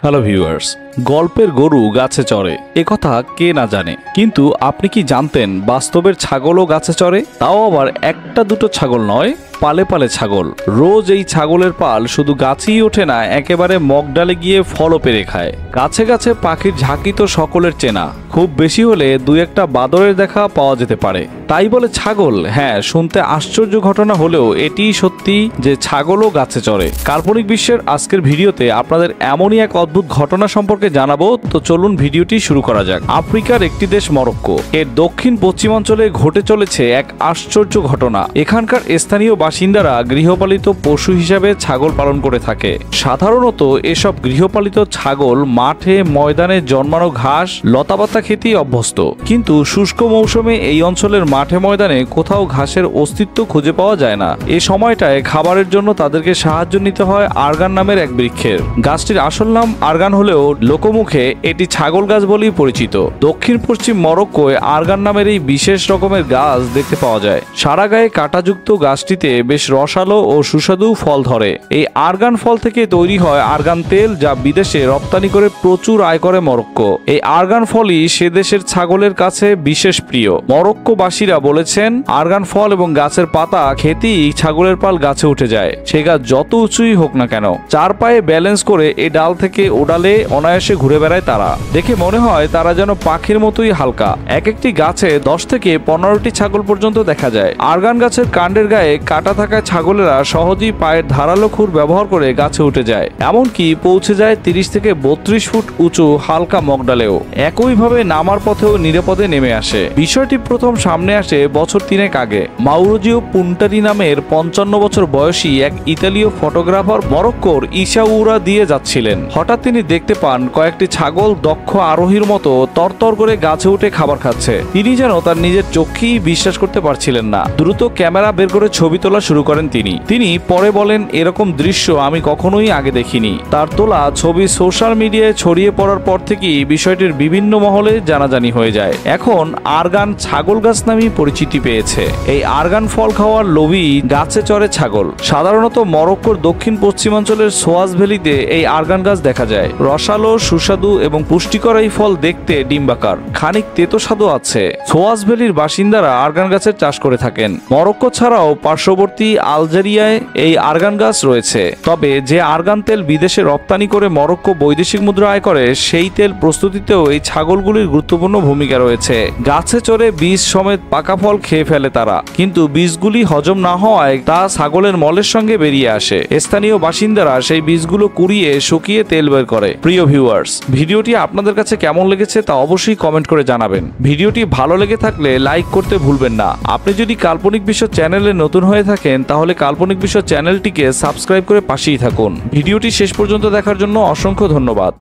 Hello viewers, গল্পের গরু গাছে চড়ে একথা কে না জানে, কিন্তু আপনি কি জানতেন বাস্তবের ছাগলও গাছে চড়ে? তাও আবার একটা দুটো ছাগল নয়, পালে পালে ছাগল। রোজ এই ছাগলের পাল শুধু গাছেই ওঠে না, একেবারে মগডালে গিয়ে ফলও পেরে খায়। গাছে গাছে পাখির ঝাঁকি তো সকলের চেনা, খুব বেশি হলে দুই একটা বাদরের দেখা পাওয়া যেতে পারে। তাই বলে ছাগল? হ্যাঁ, শুনতে আশ্চর্য ঘটনা হলেও এটিই সত্যি যে ছাগলও গাছে চড়ে। কাল্পনিক বিশ্বের আজকের ভিডিওতে আপনাদের এমনই এক অদ্ভুত ঘটনা সম্পর্কে জানাবো, তো চলুন ভিডিওটি শুরু করা যাক। আফ্রিকার একটি দেশ মরক্কো, এর দক্ষিণ পশ্চিমাঞ্চলে ঘটে চলেছে এক আশ্চর্য ঘটনা। এখানকার স্থানীয় বাসিন্দারা গৃহপালিত পশু হিসাবে ছাগল পালন করে থাকে। সাধারণত এসব গৃহপালিত ছাগল মাঠে ময়দানে জন্মানো ঘাস লতাপাতা খেতেই অভ্যস্ত, কিন্তু শুষ্ক মৌসুমে এই অঞ্চলের মাঠে ময়দানে কোথাও ঘাসের অস্তিত্ব খুঁজে পাওয়া যায় না। এ সময়টায় খাবারের জন্য তাদেরকে সাহায্য নিতে হয় আরগান নামের এক বৃক্ষের। গাছটির আসল নাম আরগান হলেও লোকমুখে এটি ছাগল গাছ বলেই পরিচিত। দক্ষিণ পশ্চিম মরক্কোয় আরগান নামের এই বিশেষ রকমের গাছ দেখতে পাওয়া যায়। সারা গায়ে কাঁটাযুক্ত গাছটিতে বেশ রসালো ও সুস্বাদু ফল ধরে। এই আরগান ফল থেকে তৈরি হয় আরগান তেল, যা বিদেশে রপ্তানি করে প্রচুর আয় করে মরক্কো। এই আরগান ফলই সে দেশের ছাগলের কাছে বিশেষ প্রিয়। মরক্কোবাসীরা বলেছেন, আরগান ফল এবং গাছের পাতা খেতেই ছাগলের পাল গাছে উঠে যায়, সে গাছ যত উঁচুই হোক না কেন। চার পায়ে ব্যালেন্স করে এই ডাল থেকে ও ডালে অনায়াসে ঘুরে বেড়ায় তারা। দেখে মনে হয় তারা যেন পাখির মতোই হালকা। এক একটি গাছে 10 থেকে 15টি ছাগল পর্যন্ত দেখা যায়। আরগান গাছের কাণ্ডের গায়ে কাটা থাকা ছাগলেরা সহজেই পায়ের ধারালো খুর ব্যবহার করে গাছে উঠে যায়, এমনকি পৌঁছে যায় 30 থেকে 32 ফুট উঁচু হালকা মগডালেও। একইভাবে নামার পথেও নিরাপদে নেমে আসে। বিষয়টি প্রথম সামনে আসে বছর 3 আগে। মাউরোজিও পুন্টারি নামের 55 বছর বয়সী এক ইতালীয় ফটোগ্রাফার মরক্কোর ইসাউরা দিয়ে যাচ্ছিলেন। হঠাৎ তিনি দেখতে পান কয়েকটি ছাগল দক্ষ আরোহীর মতো তরতর করে গাছে উঠে খাবার খাচ্ছে। তিনি যেন তার নিজের চোখেই বিশ্বাস করতে পারছিলেন না। দ্রুত ক্যামেরা বের করে ছবি তোলা শুরু করেন তিনি পরে বলেন, এরকম দৃশ্য আমি কখনোই আগে দেখিনি। তার তোলা ছবি সোশ্যাল মিডিয়ায় ছড়িয়ে পড়ার পর থেকেই বিষয়টির বিভিন্ন মহলে জানাজানি হয়ে যায়। এখন আরগান ছাগল গাছ নামেই পরিচিতি পেয়েছে। এই আরগান ফল খাওয়ার লোভী গাছে চড়ে ছাগল। সাধারণত মরক্কোর দক্ষিণ পশ্চিমাঞ্চলের সোয়াজ ভ্যালিতে এই আরগান গাছ দেখা যায়। রসালো, সুস্বাদু এবং পুষ্টিকর এই ফল দেখতে ডিম্বাকার, খানিক তেতো স্বাদও আছে। সোয়াজ ভ্যালির বাসিন্দারা আরগান গাছের চাষ করে থাকেন। মরক্কো ছাড়াও পার্শ্ববর্তী আলজেরিয়ায় এই আরগান গাছ রয়েছে। তবে যে আরগান তেল বিদেশে রপ্তানি করে মরক্কো বৈদেশিক মুদ্রা আয় করে, সেই তেল প্রস্তুতিতেও এই ছাগলগুলির গুরুত্বপূর্ণ ভূমিকা রয়েছে। গাছে চড়ে বীজ সমেত পাকা ফল খেয়ে ফেলে তারা, কিন্তু বীজগুলি হজম না হওয়ায় তা ছাগলের মলের সঙ্গে বেরিয়ে আসে। স্থানীয় বাসিন্দারা সেই বীজগুলো কুড়িয়ে শুকিয়ে তেল বের করে। প্রিয় ভিউয়ার্স, ভিডিওটি আপনাদের কাছে কেমন লেগেছে তা অবশ্যই কমেন্ট করে জানাবেন। ভিডিওটি ভালো লেগে থাকলে লাইক করতে ভুলবেন না। আপনি যদি কাল্পনিক বিশ্ব চ্যানেলে নতুন হয়ে থাকেন, তাহলে কাল্পনিক বিশ্ব চ্যানেলটিকে সাবস্ক্রাইব করে পাশেই থাকুন। ভিডিওটি শেষ পর্যন্ত দেখার জন্য অসংখ্য ধন্যবাদ।